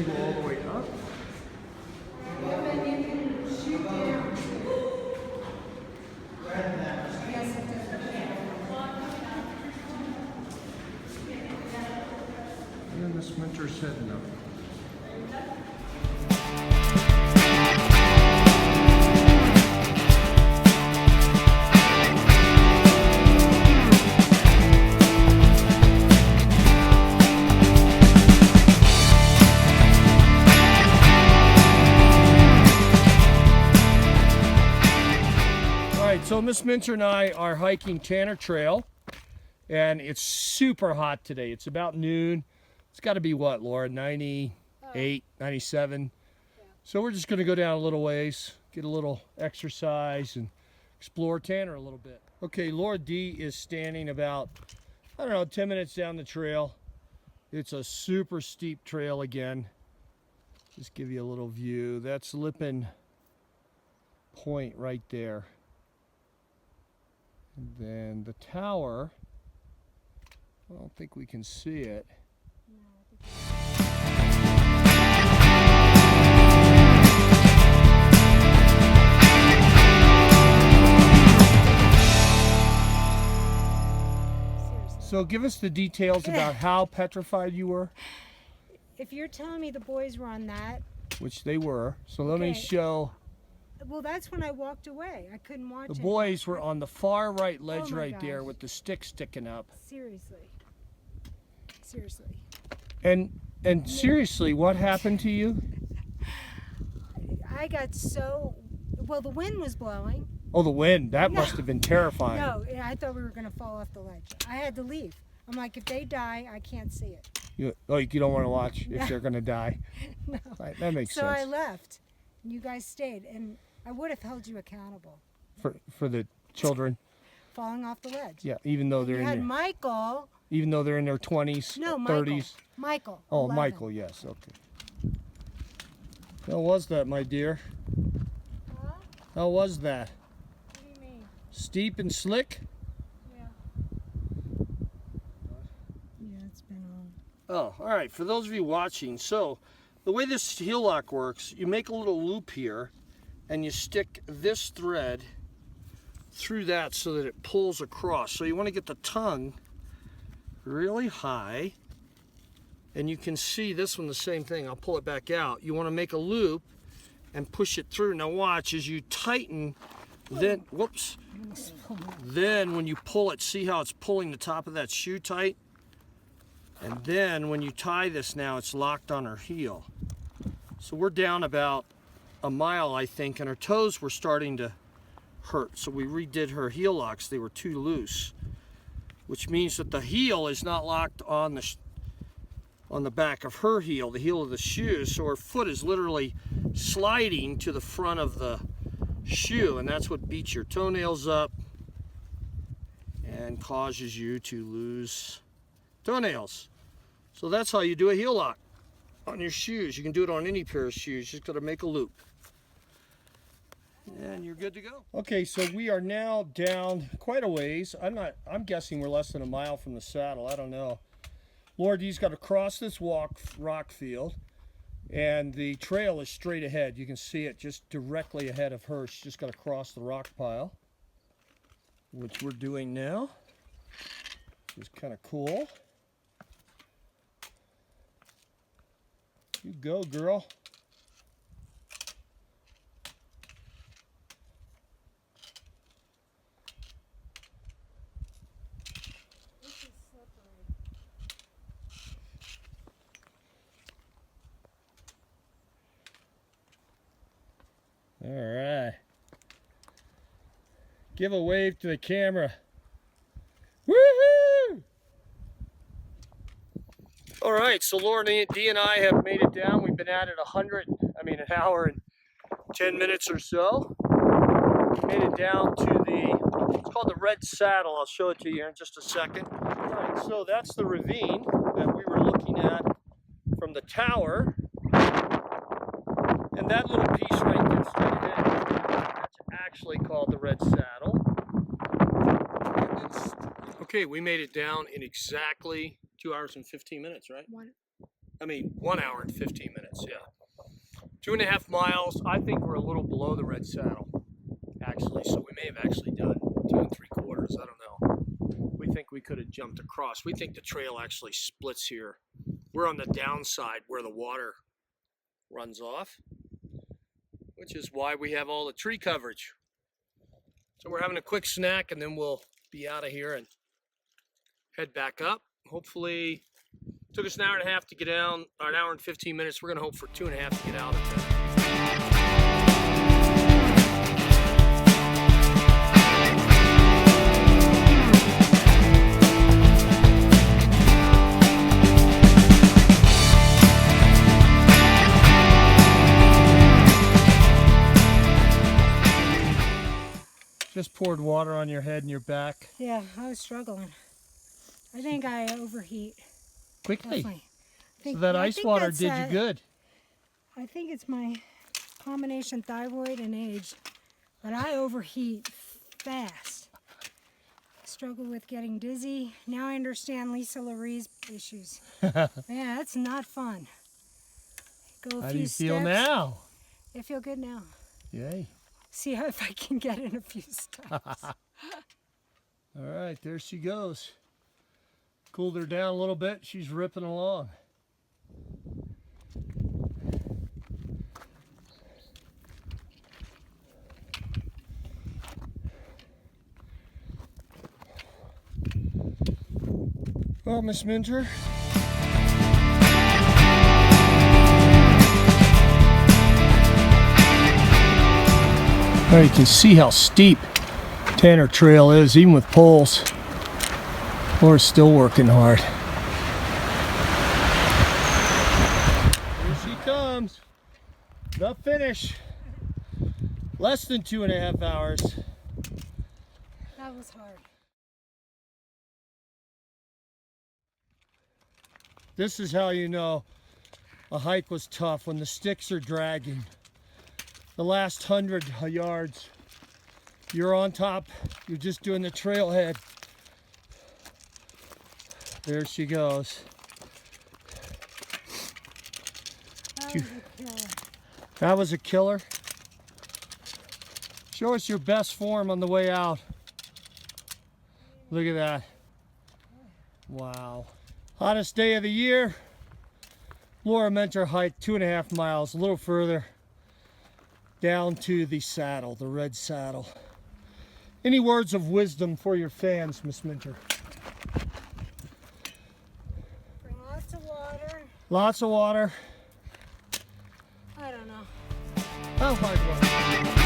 going to go all the way up. And then this winter's heading up. So Miss Minter and I are hiking Tanner Trail, and it's super hot today. It's about noon. It's got to be what, Laura, 98, 97? Yeah. So we're just going to go down a little ways, get a little exercise, and explore Tanner a little bit. Okay, Laura D is standing about, I don't know, 10 minutes down the trail. It's a super steep trail again. Just give you a little view. That's Lippin Point right there. And then the tower, I don't think we can see it. So give us the details about how petrified you were. If you're telling me the boys were on that. Which they were. So let me show. Well, that's when I walked away. I couldn't watch it. The boys were on the far right ledge right gosh. there with the stick sticking up. Seriously. Seriously. And seriously, what happened to you? I got so, well, the wind was blowing. Oh, the wind. That must have been terrifying. No, I thought we were going to fall off the ledge. I had to leave. I'm like, if they die, I can't see it. You don't want to watch if they're going to die? No. Right, that makes sense. So I left. You guys stayed, and I would have held you accountable. For the children? Falling off the ledge. Yeah, even though they're in Michael. Even though they're in their 20s, no, 30s? Michael. Oh, 11. Michael, yes, okay. How was that, my dear? Huh? How was that? What do you mean? Steep and slick? Yeah. Yeah, it's been on. Oh, all right, for those of you watching, so the way this heel lock works, you make a little loop here, and you stick this thread through that so that it pulls across. So you want to get the tongue really high, and you can see this one the same thing. I'll pull it back out. You want to make a loop and push it through. Now watch, as you tighten, then, whoops, then when you pull it, see how it's pulling the top of that shoe tight? And then when you tie this now, it's locked on her heel. So we're down about a mile, I think, and her toes were starting to hurt. So we redid her heel locks. They were too loose, which means that the heel is not locked on the back of her heel, the heel of the shoe. So her foot is literally sliding to the front of the shoe, and that's what beats your toenails up and causes you to lose toenails. So that's how you do a heel lock on your shoes. You can do it on any pair of shoes. Just got to make a loop. And you're good to go. Okay, so we are now down quite a ways. I'm guessing we're less than a mile from the saddle. I don't know. Laura D's got to cross this rock field, and the trail is straight ahead. You can see it just directly ahead of her. She's just got to cross the rock pile, which we're doing now. Which is kind of cool. You go, girl. All right. Give a wave to the camera. Woohoo! All right, so Laura D and I have made it down. We've been at it an hour and 10 minutes or so. Made it down to it's called the Red Saddle. I'll show it to you here in just a second. All right, so that's the ravine that we were looking at from the tower. And that little piece right there straight ahead, that's actually called the Red Saddle. Okay, we made it down in exactly 2 hours and 15 minutes, right? 1 hour and 15 minutes, yeah. 2.5 miles. I think we're a little below the Red Saddle, actually. So we may have actually done 2 3/4. I don't know. We think we could have jumped across. We think the trail actually splits here. We're on the downside where the water runs off, which is why we have all the tree coverage. So we're having a quick snack and then we'll be out of here and head back up. Hopefully, took us an hour and a half to get down, or an hour and 15 minutes. We're gonna hope for 2.5 to get out of there. Just poured water on your head and your back. Yeah, I was struggling. I think I overheat. Quickly. Definitely. So that ice water did you good. I think it's my combination thyroid and age, but I overheat fast. I struggle with getting dizzy. Now I understand Lisa Larie's issues. Yeah, that's not fun. Go a How few do you feel steps. now? I feel good now. Yay. See how if I can get in a few steps. All right, there she goes. Cooled her down a little bit. She's ripping along. Well, Miss Minter. Well, you can see how steep Tanner Trail is, even with poles. We're still working hard. Here she comes. The finish. Less than 2.5 hours. That was hard. This is how you know a hike was tough, when the sticks are dragging. The last 100 yards, you're on top, you're just doing the trailhead. There she goes. That was a killer. That was a killer. Show us your best form on the way out. Look at that. Wow. Hottest day of the year. Laura Minter hiked 2.5 miles, a little further, down to the saddle, the Red Saddle. Any words of wisdom for your fans, Miss Minter? Bring lots of water. Lots of water. I don't know. How hard was it?